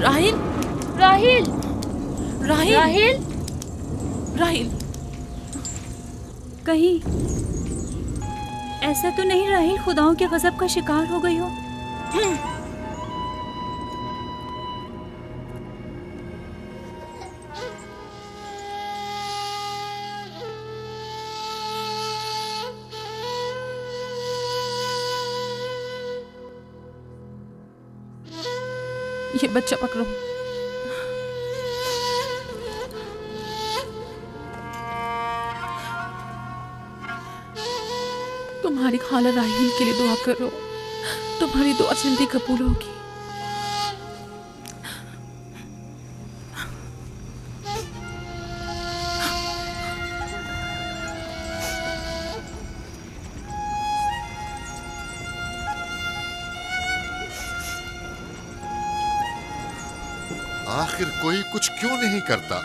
राहिल, राहिल, राहिल, राहिल, राहिल। कहीं ऐसा तो नहीं राहिल खुदाओं के गजब का शिकार हो गई हो? ये बच्चा पकड़ो। तुम्हारी खाला राहिल के लिए दुआ करो, तुम्हारी दुआ जल्दी कबूल होगी। आखिर कोई कुछ क्यों नहीं करता?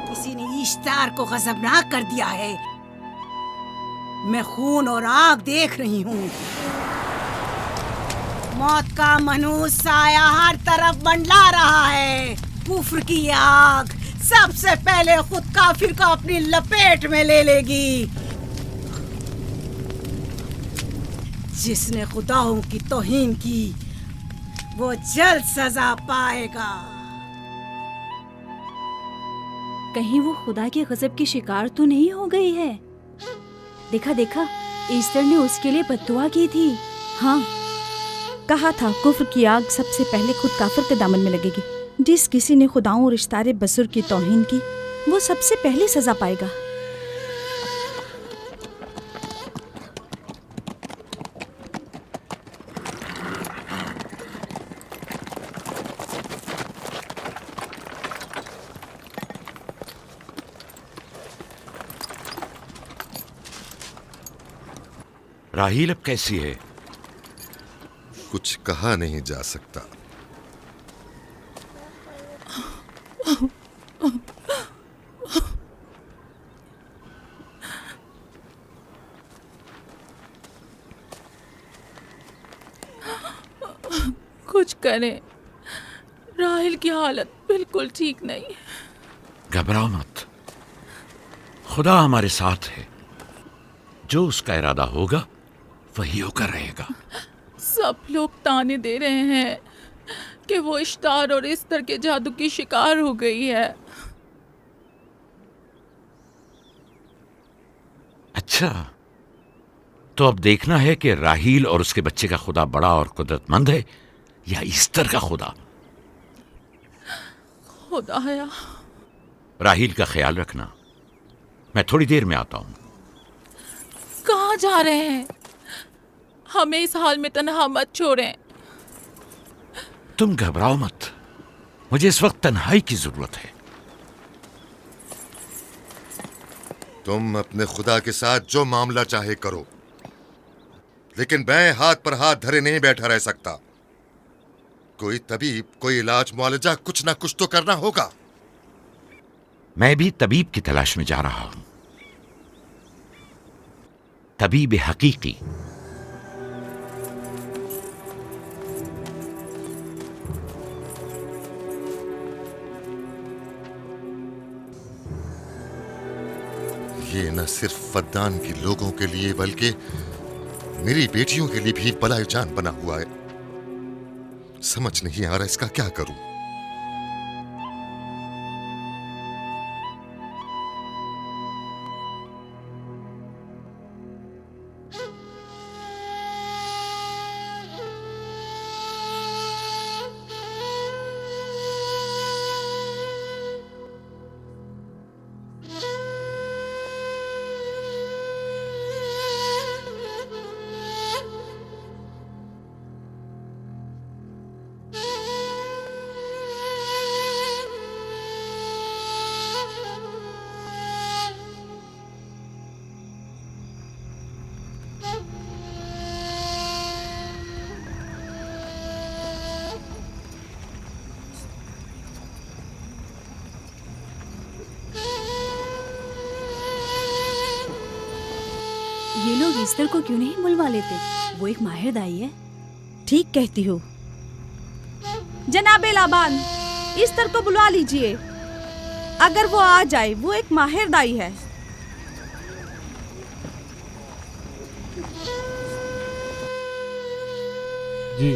किसी ने इश्तार को गजबनाक कर दिया है। मैं खून और आग देख रही हूँ। मौत का मनहूस साया हर तरफ मंडला रहा है। कुफ्र की आग सबसे पहले खुद काफिर को अपनी लपेट में ले लेगी। जिसने खुदाओं की तौहीन की वो जल्द सजा पाएगा। कहीं वो खुदा के गजब की शिकार तो नहीं हो गई है? देखा देखा, ईस्टर ने उसके लिए बद्दुआ की थी। हाँ, कहा था कुफ्र की आग सबसे पहले खुद काफिर के दामन में लगेगी। जिस किसी ने खुदाओं और इश्तारे बसुर की तौहीन की वो सबसे पहले सजा पाएगा। राहील अब कैसी है? कुछ कहा नहीं जा सकता। कुछ करें, राहिल की हालत बिल्कुल ठीक नहीं। घबराओ मत, खुदा हमारे साथ है। जो उसका इरादा होगा वही होकर रहेगा। सब लोग ताने दे रहे हैं कि वो इश्तार और इस्तर के जादू की शिकार हो गई है। अच्छा, तो अब देखना है कि राहील और उसके बच्चे का खुदा बड़ा और कुदरतमंद है या ईस्टर का खुदा। खुदाया, राहील का ख्याल रखना। मैं थोड़ी देर में आता हूं। कहाँ जा रहे हैं? हमें इस हाल में तन्हा मत छोड़ें। तुम घबराओ मत, मुझे इस वक्त तन्हाई की जरूरत है। तुम अपने खुदा के साथ जो मामला चाहे करो, लेकिन मैं हाथ पर हाथ धरे नहीं बैठा रह सकता। कोई तबीब, कोई इलाज, मुआलजा, कुछ ना कुछ तो करना होगा। मैं भी तबीब की तलाश में जा रहा हूं। तबीब हकीकी। ये न सिर्फ फद्दान के लोगों के लिए बल्कि मेरी बेटियों के लिए भी बलाए जान बना हुआ है। समझ नहीं आ रहा इसका क्या करूं। ये लोग ईस्टर को क्यों नहीं बुलवा लेते? वो एक माहिर दाई है। ठीक कहती हो। जनाबे लाबान, ईस्टर को बुलवा लीजिए। अगर वो आ जाए, वो एक माहिर दाई है। जी।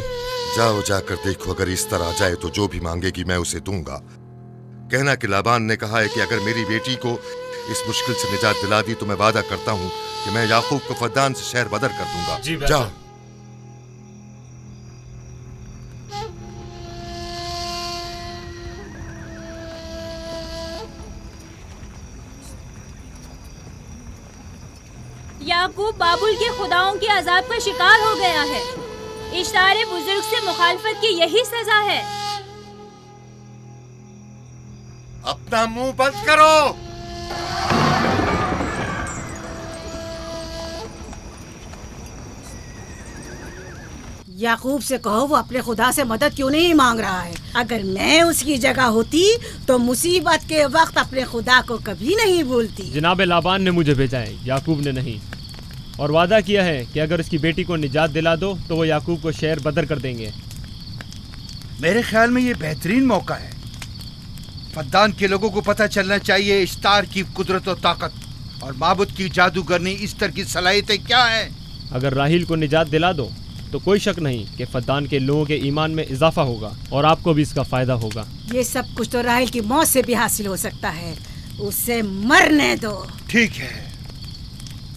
जाओ, जाकर देखो, अगर ईस्टर आ जाए तो जो भी मांगेगी मैं उसे दूंगा। कहना कि लाबान ने कहा है कि अगर मेरी बेटी को इस मुश्किल से निजात दिला दी तो मैं वादा करता हूँ कि मैं याकूब को फद्दान से शहर बदर कर दूंगा। जी, जाओ। याकूब बाबुल के खुदाओं के अजाब का शिकार हो गया है। इश्तारे बुजुर्ग से मुखालफत की यही सजा है। अपना मुंह बंद करो। याकूब से कहो वो अपने खुदा से मदद क्यों नहीं मांग रहा है। अगर मैं उसकी जगह होती तो मुसीबत के वक्त अपने खुदा को कभी नहीं भूलती। जनाब लाबान ने मुझे भेजा है, याकूब ने नहीं, और वादा किया है कि अगर उसकी बेटी को निजात दिला दो तो वो याकूब को शहर बदर कर देंगे। मेरे ख्याल में ये बेहतरीन मौका है। फद्दान के लोगों को पता चलना चाहिए इश्तार की कुदरत और ताकत और माबुद की जादूगरनी ईस्टर की सलाहियतें क्या हैं। अगर राहील को निजात दिला दो तो कोई शक नहीं कि फद्दान के लोगों के ईमान में इजाफा होगा और आपको भी इसका फायदा होगा। ये सब कुछ तो राहील की मौत से भी हासिल हो सकता है। उसे मरने दो। ठीक है,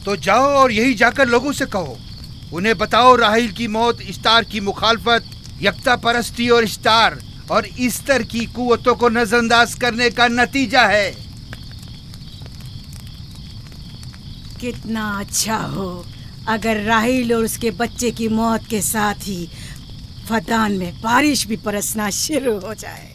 तो जाओ और यही जाकर लोगों से कहो, उन्हें बताओ राहील की मौत इश्तार की मुखालफत, यकता परस्ती और इश्तार और ईस्टर की कुव्वतों को नजरअंदाज करने का नतीजा है। कितना अच्छा हो अगर राहील और उसके बच्चे की मौत के साथ ही फद्दान में बारिश भी बरसना शुरू हो जाए।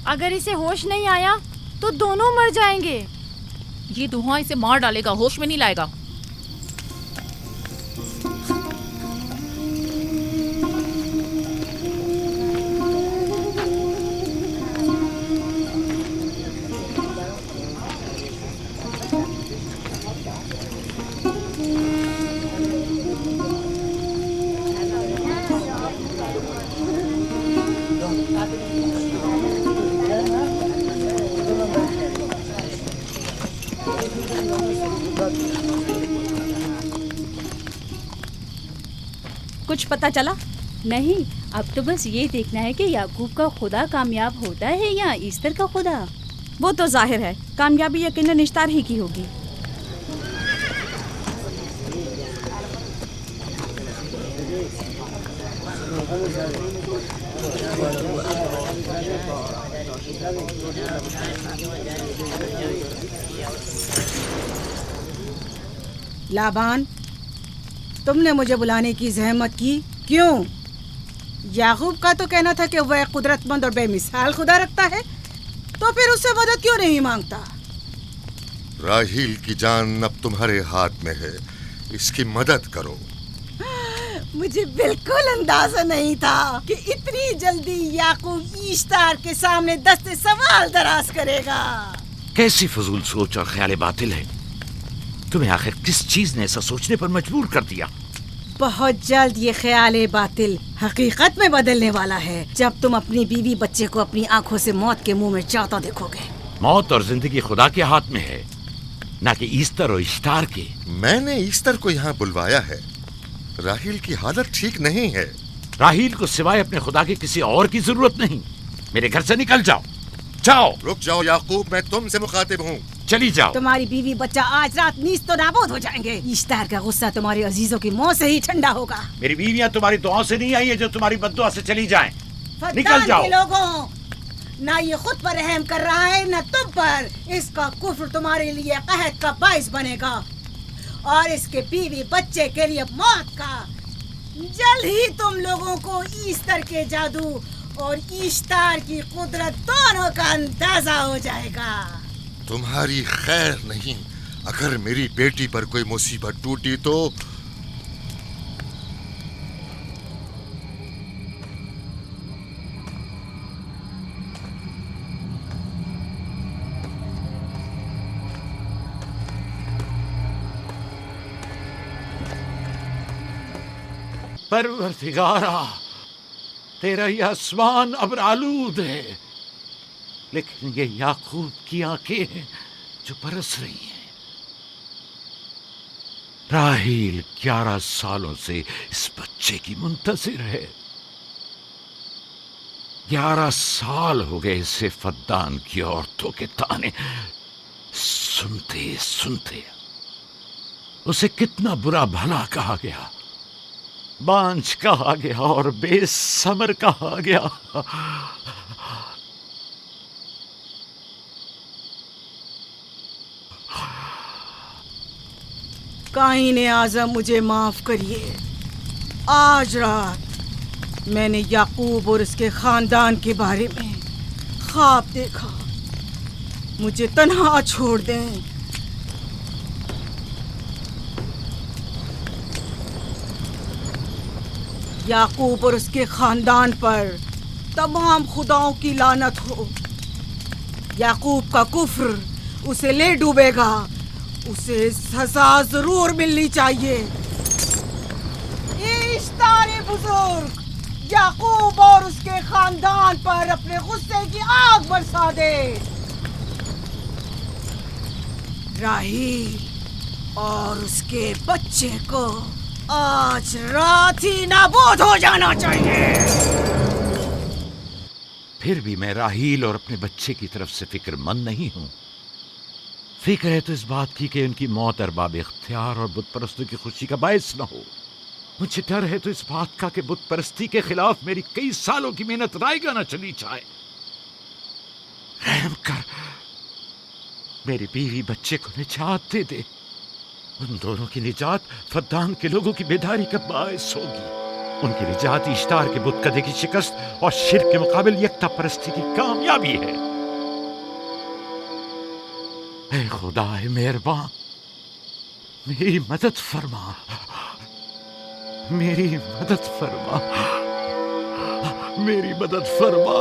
अगर इसे होश नहीं आया तो दोनों मर जाएंगे। ये धुआं इसे मार डालेगा, होश में नहीं लाएगा। कुछ पता चला? नहीं, अब तो बस ये देखना है कि याकूब का खुदा कामयाब होता है या ईस्टर का खुदा। वो तो जाहिर है, कामयाबी यकीनन इश्तार ही की होगी। लाबान, तुमने मुझे बुलाने की जहमत की क्यों? याकूब का तो कहना था कि वह कुदरतमंद और बेमिसाल खुदा रखता है, तो फिर उससे मदद क्यों नहीं मांगता? राहील की जान अब तुम्हारे हाथ में है, इसकी मदद करो। मुझे बिल्कुल अंदाजा नहीं था कि इतनी जल्दी याकूब ईश्तार के सामने दस्ते सवाल दराज करेगा। कैसी फजूल सोच और ख्याल बातिल है। तुम्हें आखिर किस चीज ने ऐसा सोचने पर मजबूर कर दिया? बहुत जल्द ये ख्याल बातिल हकीकत में बदलने वाला है, जब तुम अपनी बीवी बच्चे को अपनी आंखों से मौत के मुंह में जाता देखोगे। मौत और जिंदगी खुदा के हाथ में है, ना कि ईस्टर और इश्तार के। मैंने ईस्टर को यहाँ बुलवाया है। राहील की हालत ठीक नहीं है। राहील को सिवाय अपने खुदा के किसी और की जरूरत नहीं। मेरे घर से निकल जाओ। जाओ। रुक जाओ याकूब, मैं तुमसे मुखातिब हूँ। चली जाओ। तुम्हारी बीवी बच्चा आज रात नीज तो नाबूद हो जाएंगे। इश्तार का गुस्सा तुम्हारे अजीजों की मौत से ही ठंडा होगा। मेरी बीवियां तुम्हारी दुआओं से नहीं आई है जो तुम्हारी बद्दुआ से चली जाएं। निकल जाओ। लोगों, ना ये खुद पर रहम कर रहा है न तुम पर। इसका कुफ्र तुम्हारे लिए कहत का बाइस बनेगा और इसके बीवी बच्चे के लिए मौत का। जल्द ही तुम लोगों को ईस्टर के जादू और ईस्टर की कुदरत दोनों का अंदाजा हो जाएगा। तुम्हारी खैर नहीं, अगर मेरी बेटी पर कोई मुसीबत टूटी तो परवरदिगारा, तेरा ये आसमान अब आलूद है, लेकिन ये याकूब की आंखें हैं जो बरस रही हैं। राहील 11 सालों से इस बच्चे की मुंतजिर है। 11 साल हो गए इसे फद्दान की औरतों के ताने सुनते सुनते। उसे कितना बुरा भला कहा गया, बांझ कहा गया और बेसमर कहा गया। काईन आज़म, मुझे माफ करिए। आज रात मैंने याकूब और उसके खानदान के बारे में ख्वाब देखा। मुझे तन्हा छोड़ दें। याकूब और उसके खानदान पर तमाम खुदाओं की लानत हो। याकूब का कुफ्र उसे ले डूबेगा। उसे सजा जरूर मिलनी चाहिए। इश्तारे बुजुर्ग, याकूब और उसके खानदान पर अपने गुस्से की आग बरसा दे। राहील और उसके बच्चे को आज रात ही नाबूद हो जाना चाहिए। फिर भी मैं राहील और अपने बच्चे की तरफ से फिक्रमंद नहीं हूं। फिक्र है तो इस बात की कि उनकी मौत अरबाब इख्तियार और बुत परस्तों की खुशी का बायस न हो। मुझे डर है तो इस बात का कि बुत परस्ती के खिलाफ मेरी कई सालों की मेहनत रायगा न चली जाए। रहम कर, मेरी बीवी बच्चे को निजात दे दे। उन दोनों की निजात फद्दान के लोगों की बेदारी का बायस होगी। उनकी निजात इश्तार के बुत कदे की शिकस्त और शिर्क के मुकाबिल यकता परस्ती की कामयाबी है। ऐ खुदा है मेहरबान, मेरी मदद फरमा, मेरी मदद फरमा, मेरी मदद फरमा।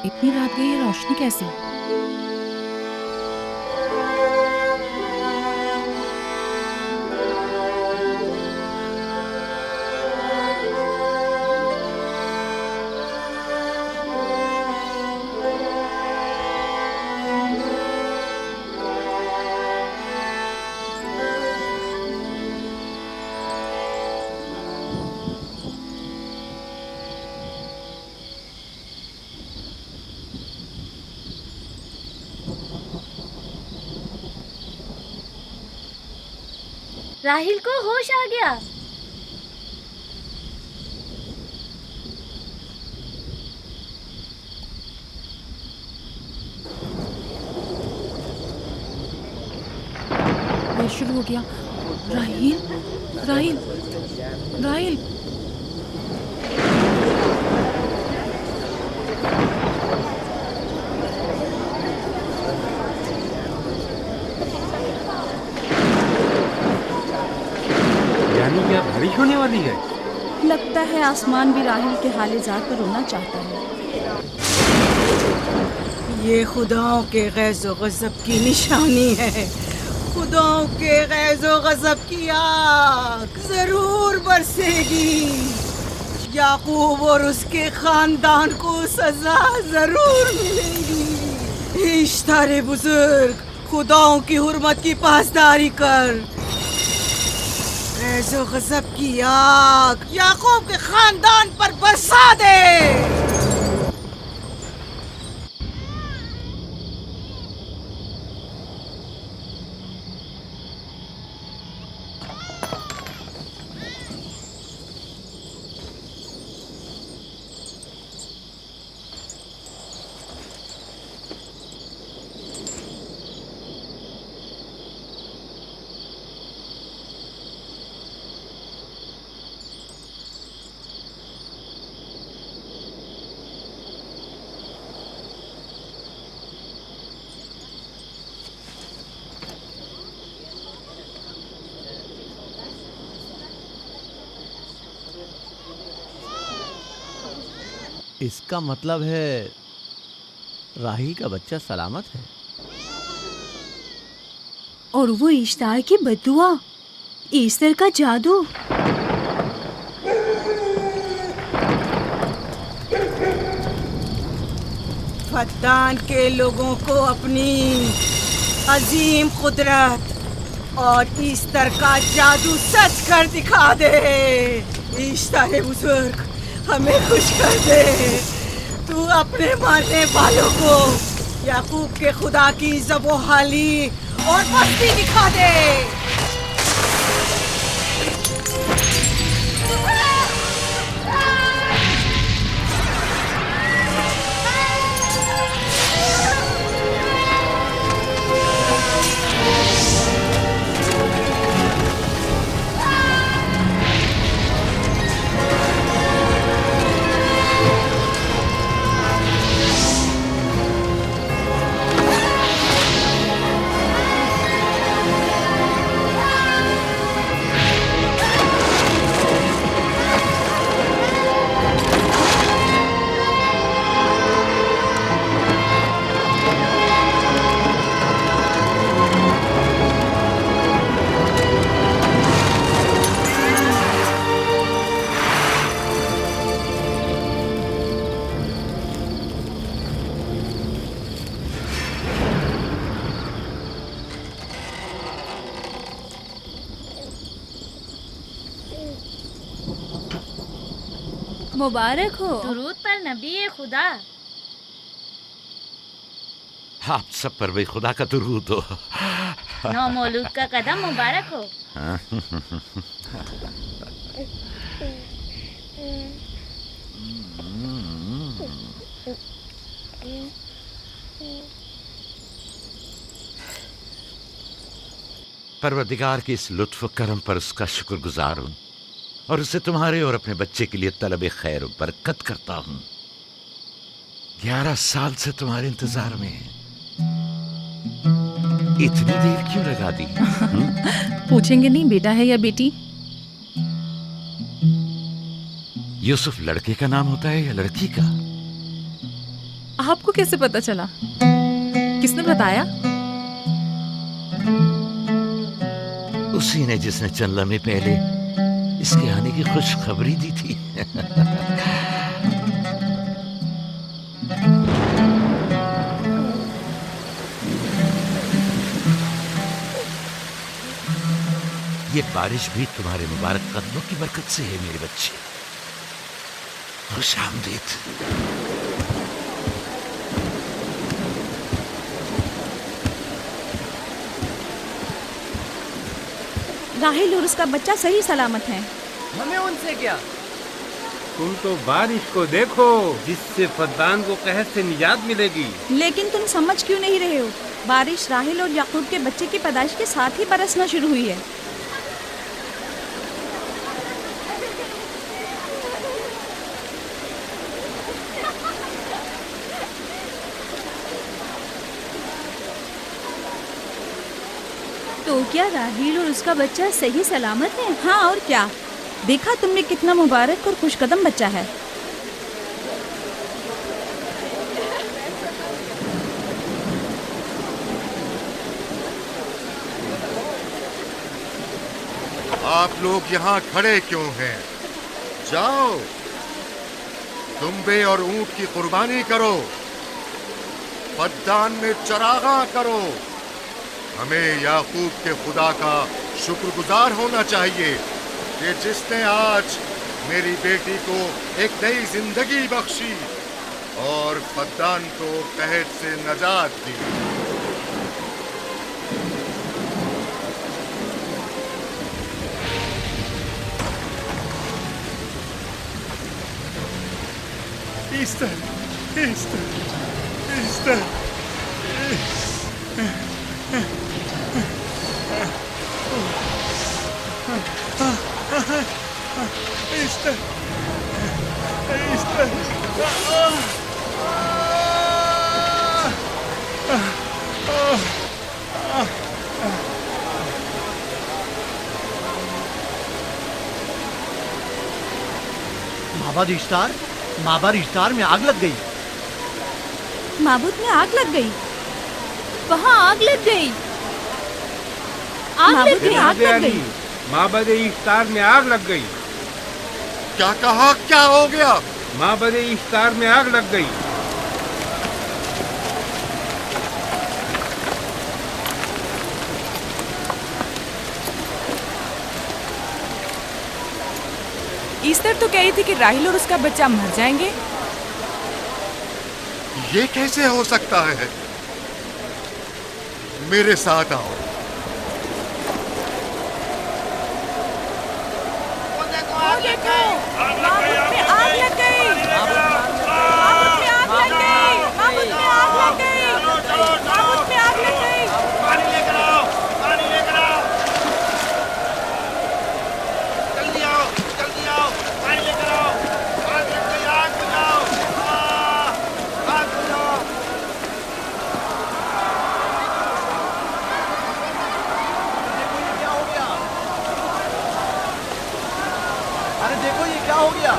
इतनी रात गई, ये रोशनी कैसी? राहिल को होश आ गया। ये शुरू हो गया। राहिल, राहिल, राहिल। यानी क्या बारिश होने वाली है? लगता है आसमान भी राहिल के हाले जार पर रोना चाहता है। ये खुदाओं के गैज़ो गज़ब की निशानी है। खुदाओं के गैज़ो गज़ब की आग जरूर बरसेगी। याकूब और उसके खानदान को सजा जरूर मिलेगी। इश्तारे बुजुर्ग, खुदाओं की हुर्मत की पासदारी कर। गैज़ो गज़ब की आग याकूब के खानदान पर बरसा दे। इसका मतलब है राहिल का बच्चा सलामत है। और वो इश्तार की बद्दुआ, ईस्टर का जादू। फद्दान के लोगों को अपनी अजीम कुदरत और ईस्टर का जादू सच कर दिखा दे। ईस्टर बुजुर्ग, हमें खुश कर दे। तू अपने मारने वालों को याकूब के खुदा की ज़बोहाली और मस्ती दिखा दे। मुबारक हो। दुरूद पर नबी खुदा। आप सब पर भी खुदा का दुरूद हो। नौ मौलूद का कदम मुबारक हो। परवरदिगार की इस लुत्फ करम पर उसका शुक्रगुजार हूँ और उसे तुम्हारे और अपने बच्चे के लिए तलब खैर बरकत करता हूँ। 11 साल से तुम्हारे इंतजार में है। इतनी देर क्यों लगा दी? पूछेंगे नहीं बेटा है या बेटी? यूसुफ लड़के का नाम होता है या लड़की का? आपको कैसे पता चला? किसने बताया? उसी ने जिसने चंद लम्हे पहले इसके आने की खुशखबरी दी थी। ये बारिश भी तुम्हारे मुबारक कदमों की बरकत से है मेरे बच्चे। खुश आमदीद। राहिल और उसका बच्चा सही सलामत हैं। हमें उनसे क्या? तुम तो बारिश को देखो, जिससे फद्दान को कहर से निजात मिलेगी। लेकिन तुम समझ क्यों नहीं रहे हो? बारिश राहिल और याकूब के बच्चे की पैदाइश के साथ ही बरसना शुरू हुई है। तो क्या राहिल और उसका बच्चा सही सलामत है? हाँ और क्या, देखा तुमने कितना मुबारक और खुशकदम बच्चा है। आप लोग यहाँ खड़े क्यों हैं? जाओ, दुम्बे और ऊंट की कुर्बानी करो, फद्दान में चरागा करो। हमें याकूब के खुदा का शुक्रगुजार होना चाहिए कि जिसने आज मेरी बेटी को एक नई जिंदगी बख्शी और फद्दान को कहर से नजात दी। Easter, Easter, Easter. Easter, Easter. माबाद इश्तार, माबाद इश्तार में आग लग गई। माबूद में आग लग गई। वहाँ आग लग गई। आग लग माबूद में गई। आग लग गई। माबाद इश्तार में आग लग गई। क्या कहा? क्या हो गया? माबाद इश्तार में आग लग गई। ईस्टर तो कह रही थी कि राहिल और उसका बच्चा मर जाएंगे। ये कैसे हो सकता है? मेरे साथ आओ। आग लग गई। माबूद में आग लग गई। माबूद में आग लग गई। माबूद में आग लग गई। माबूद में आग लग गई। पानी लेकर आओ, पानी लेकर आओ। जल्दी आओ, जल्दी आओ, पानी लेकर आओ। आग लग गई, आग बुझाओ। आग बुझाओ। अरे देखो ये क्या हो गया।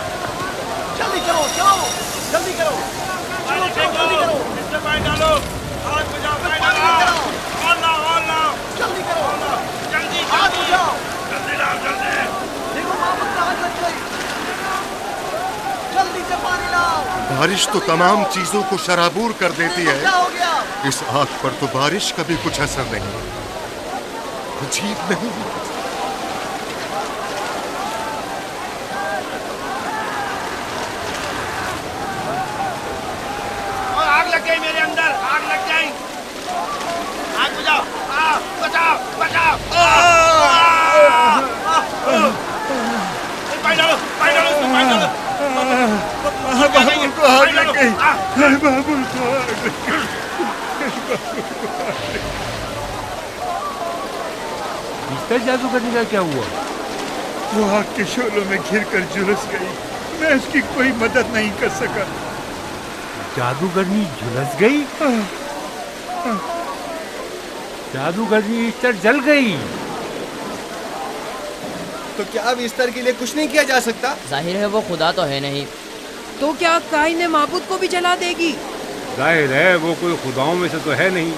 जल्दी करो, चलो, जल्दी करो। पानी फेंको, इसमें पानी डालो। आग बुझाओ, पानी डालो। और लाओ, और लाओ। जल्दी करो, जल्दी, आग जल्दी। बुझाओ। जल्दी लाओ, जल्दी। देखो माबूद में आग लग गई। जल्दी से पानी लाओ। बारिश तो तमाम चीजों को शराबूर कर देती देखो क्या है। हो गया। इस आग पर तो बारिश का भी कुछ असर नहीं। अजीब नहीं? और आग लग गई मेरे अंदर, आग लग गई। आग बुझाओ, बचाओ, बचाओ। पानी डालो, पानी डालो, इसमें पानी डालो। बाबुल को आग लग गई। बाबुल को आग लग गई। ईस्टर जादूगरनी का क्या हुआ? वो आग के शोलों में घिरकर झुलस गई। मैं उसकी कोई मदद नहीं कर सका। जादूगरनी झुलस गई। जादूगरनी ईस्टर जल गई। तो क्या अब ईस्टर के लिए कुछ नहीं किया जा सकता? जाहिर है वो खुदा तो है नहीं। तो क्या काई ने माबूद को भी जला देगी? जाहिर है वो कोई खुदाओं में से तो है नहीं।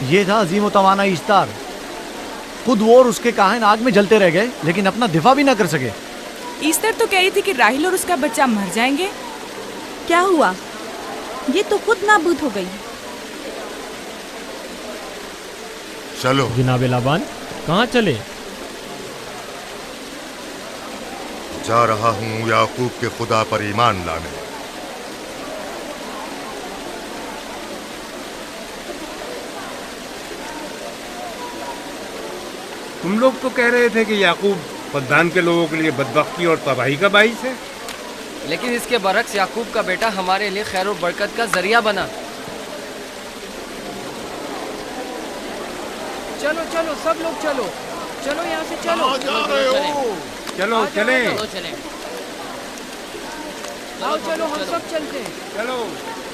ये था अजीम तवाना ईस्तार। खुद वो और उसके काहिन आग में जलते रह गए, लेकिन अपना दिफा भी ना कर सके। ईस्टर तो कह रही थी कि राहिल और उसका बच्चा मर जाएंगे। क्या हुआ? ये तो खुद नाबूद हो गई। चलो जनाब लाबान, कहाँ चले? जा रहा हूँ याकूब के खुदा पर ईमान लाने। तुम लोग तो कह रहे थे कि याकूब फद्दान के लोगों के लिए बदबख्ती और तबाही का बाइस है। लेकिन इसके बरक्स याकूब का बेटा हमारे लिए खैर और बरकत का जरिया बना। चलो चलो सब लोग चलो, चलो यहाँ से चलो। जा रहे हो? चलो चले। आओ चलो हम सब चलते हैं। चलो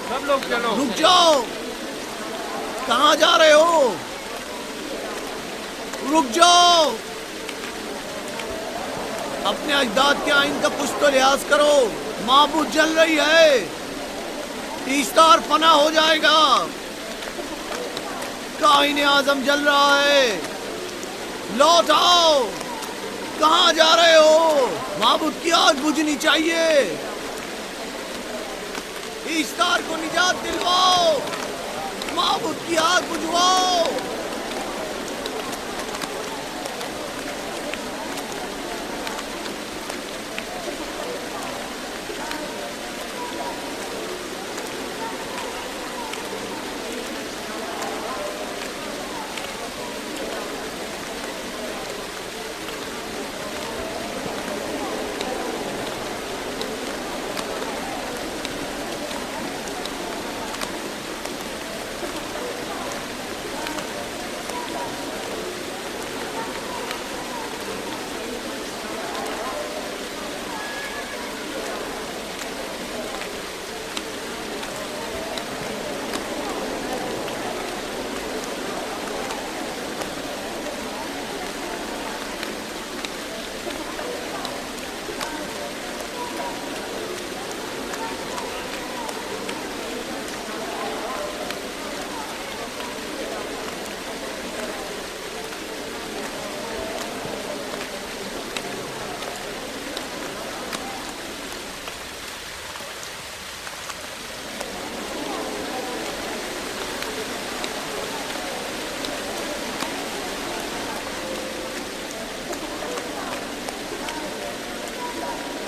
सब लोग चलो। रुक जाओ, कहाँ जा रहे हो? रुक जाओ, अपने अजदाद के आइन का कुछ तो लिहाज करो। माबूद जल रही है, ईस्तार फना हो जाएगा। काइन आजम जल रहा है, लौट आओ। कहाँ जा रहे हो? माबूद की आग बुझनी चाहिए। ईस्तार को निजात दिलवाओ, माबूद की आग बुझवाओ।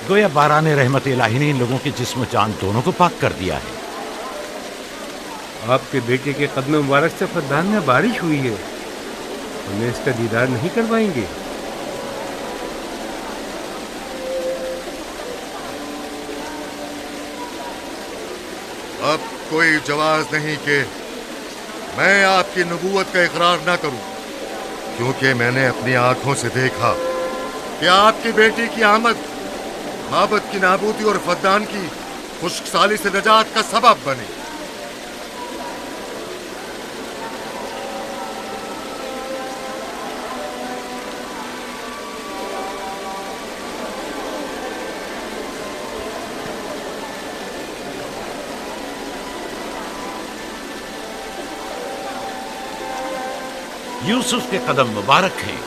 गोया बाराने रहमत इलाही ने इन लोगों के जिस्म जान दोनों को पाक कर दिया है। आपके बेटे के कदम मुबारक से फद्दान में बारिश हुई है, हमें इसका दीदार नहीं करवाएंगे? अब कोई जवाज नहीं कि मैं आपकी नबूवत का इकरार ना करूं, क्योंकि मैंने अपनी आंखों से देखा कि आपकी बेटी की आमद माबद की नाबूदी और फद्दान की खुश्कसाली से निजात का सबब बनी। यूसुफ के कदम मुबारक हैं,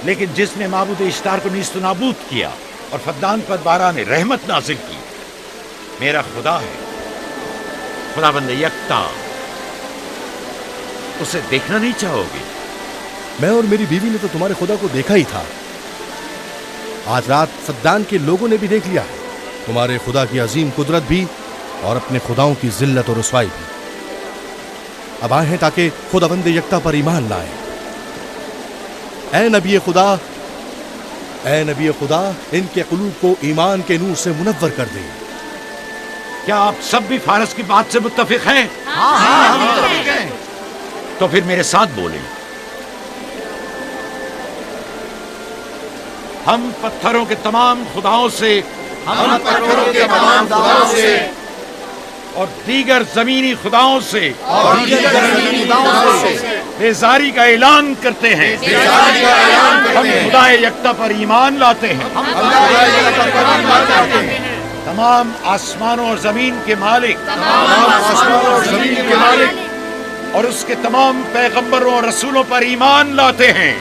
लेकिन जिसने माबूद इश्तार को नीस्त नाबूद किया और फद्दान पर बारा ने रहमत नाजिल की, मेरा खुदा है, खुदाबंद यकता। उसे देखना नहीं चाहोगे? मैं और मेरी बीवी ने तो तुम्हारे खुदा को देखा ही था। आज रात फद्दान के लोगों ने भी देख लिया है, तुम्हारे खुदा की अजीम कुदरत भी और अपने खुदाओं की जिल्लत और रुसवाई भी। अब आए हैं ताकि खुदाबंद यकता पर ईमान लाएं। ऐ नबी खुदा, इनके कुलूब को ईमान के नूर से मुनव्वर कर दे। क्या आप सब भी फारस की बात से मुत्तफिक हैं? हाँ, हम मुत्तफिक हैं। तो फिर मेरे साथ बोलें। हम पत्थरों के तमाम खुदाओं से और दीगर जमीनी खुदाओं से बेजारी का ऐलान करते हैं। हम खुदाए यकता पर ईमान लाते हैं। तमाम आसमानों और जमीन के मालिक और उसके तमाम पैगंबरों और रसूलों पर ईमान लाते हैं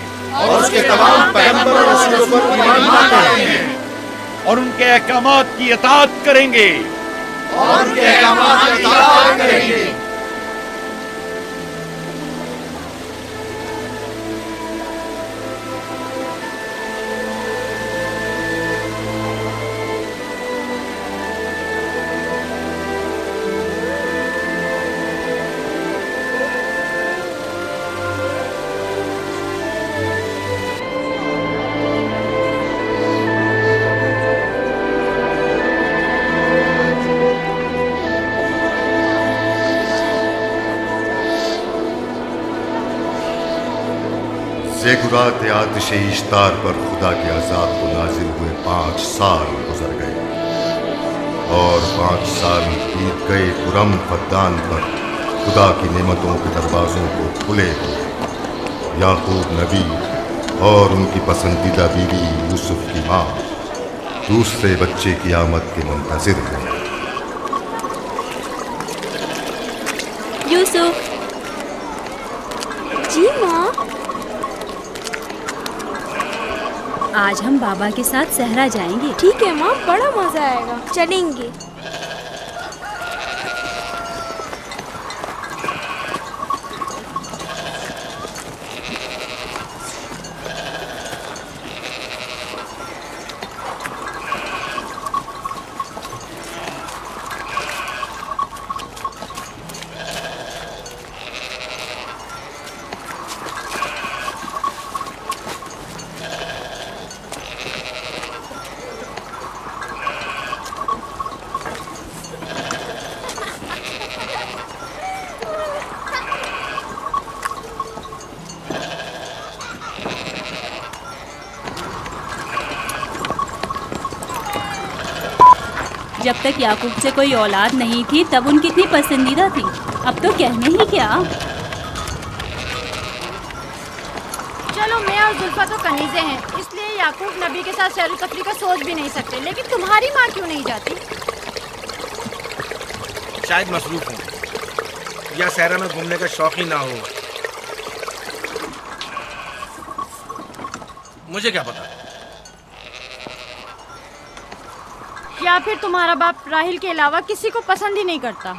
और उनके अहकामात की इताअत करेंगे। रात आतिश इश्तार पर खुदा के अज़ाब को नाजिल हुए 5 साल गुजर गए और 5 साल बीत गए खुरम फद्दान पर खुदा की नेमतों के दरवाज़ों को खुले हुए। याकूब नबी और उनकी पसंदीदा बीवी यूसुफ की माँ दूसरे बच्चे की आमद के मुंतज़िर हैं। यूसुफ। जी माँ। आज हम बाबा के साथ सहरा जाएंगे। ठीक है माँ, बड़ा मजा आएगा, चलेंगे। जब तक याकूब से कोई औलाद नहीं थी तब उनकी इतनी पसंदीदा थी, अब तो कहने ही क्या। चलो, मैं और जुल्फा तो कनीज़े हैं, इसलिए याकूब नबी के साथ सैर तफरी का सोच भी नहीं सकते। लेकिन तुम्हारी माँ क्यों नहीं जाती? शायद मसरूफ हूँ या सहरा में घूमने का शौक ही ना हो, मुझे क्या पता। या फिर तुम्हारा बाप राहिल के अलावा किसी को पसंद ही नहीं करता।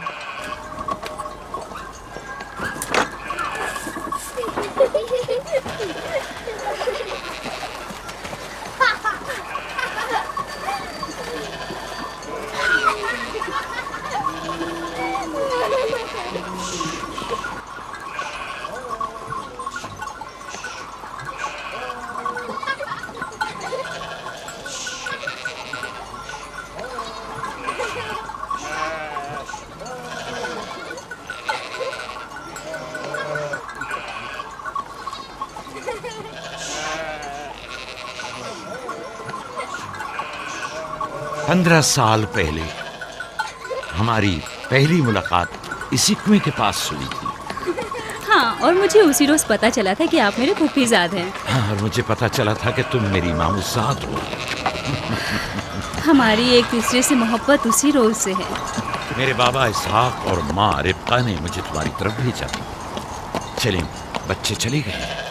पंद्रह साल पहले हमारी पहली मुलाकात इसी कुएं के पास हुई थी। हाँ, और मुझे उसी रोज पता चला था कि आप मेरे फूफीजाद हैं। हाँ, और मुझे पता चला था कि तुम मेरी मामूजाद हो। हमारी एक दूसरे से मोहब्बत उसी रोज से है। मेरे बाबा इसहाक और माँ रिब्का ने मुझे तुम्हारी तरफ भेजा था। चलें, बच्चे चले गए।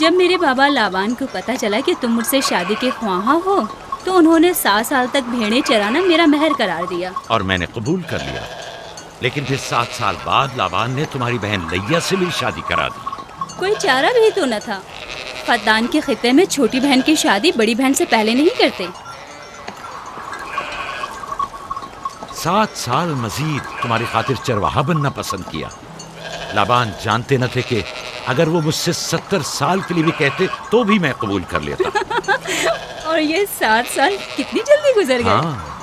जब मेरे बाबा लाबान को पता चला कि तुम मुझसे शादी के ख्वाहा हो तो उन्होंने 7 साल तक भेड़ें चराना मेरा महर करार दिया। और मैंने कबूल कर लिया। लेकिन फिर 7 साल बाद लाबान ने तुम्हारी बहन लैया से मेरी शादी करा दी। कोई चारा भी तो न था। फद्दान के खित्ते में छोटी बहन की शादी बड़ी बहन से पहले नहीं करते। 7 साल मजीद तुम्हारी खातिर चरवाहा बनना पसंद किया। लाबान जानते न थे कि अगर वो मुझसे 70 साल के लिए भी कहते तो भी मैं कबूल कर लेता। और ये 7 साल कितनी जल्दी गुजर गए। हाँ,